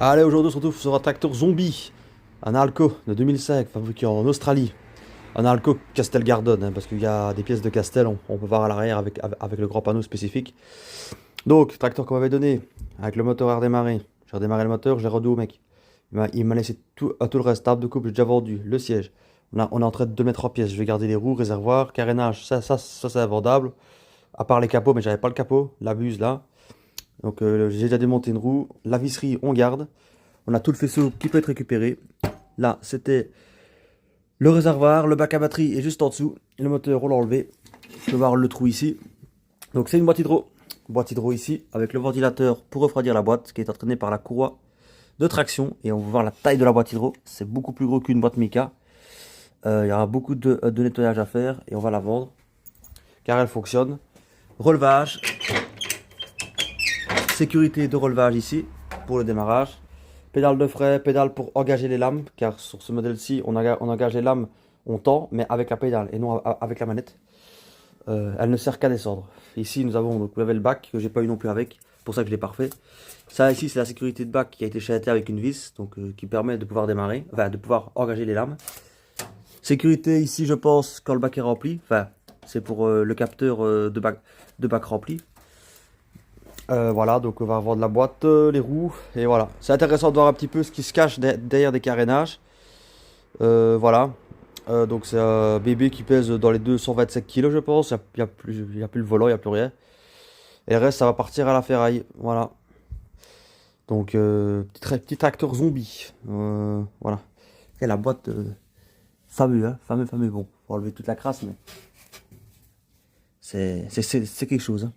Allez, aujourd'hui on se retrouve sur un tracteur zombie, un Alco de 2005, fabriqué en Australie. Un Alco Castel Gardon, hein, parce qu'il y a des pièces de Castel, on peut voir à l'arrière avec le grand panneau spécifique. Donc, tracteur qu'on m'avait donné, avec le moteur à redémarrer. J'ai redémarré le moteur, j'ai redoué au mec. Il m'a laissé tout le reste, table de coupe, j'ai déjà vendu, le siège. On est en train de le mettre en pièces, je vais garder les roues, réservoir, carénage, ça c'est abordable. À part les capots, mais j'avais pas le capot, la buse là. Donc j'ai déjà démonté une roue, la visserie on garde. On a tout le faisceau qui peut être récupéré. Là, c'était le réservoir, le bac à batterie est juste en dessous. Le moteur, on l'a enlevé. Je peux voir le trou ici. Donc c'est une boîte hydro. Boîte hydro ici, avec le ventilateur pour refroidir la boîte, qui est entraîné par la courroie de traction. Et on va voir la taille de la boîte hydro. C'est beaucoup plus gros qu'une boîte Mica. Il y aura beaucoup de nettoyage à faire et on va la vendre. Car elle fonctionne. Relevage. Sécurité de relevage ici, pour le démarrage. Pédale de frais, pédale pour engager les lames, car sur ce modèle-ci, on engage les lames, on tend, mais avec la pédale et non avec la manette. Elle ne sert qu'à descendre. Ici, nous avons donc le bac, que j'ai pas eu non plus avec, pour ça que je l'ai parfait. Ça ici, c'est la sécurité de bac qui a été chaînée avec une vis, donc qui permet de pouvoir démarrer, enfin de pouvoir engager les lames. Sécurité ici, je pense, quand le bac est rempli, enfin, c'est pour le capteur de bac rempli. Voilà, donc on va avoir de la boîte, les roues, et voilà. C'est intéressant de voir un petit peu ce qui se cache derrière des carénages. Voilà. Donc c'est un bébé qui pèse dans les 225 kilos, je pense. Il n'y a, y a plus le volant, il n'y a plus rien. Et le reste, ça va partir à la ferraille. Voilà. Donc, petit tracteur zombie. Voilà. Et la boîte, fameux, hein. Fameux. Bon, faut enlever toute la crasse, mais c'est quelque chose, hein.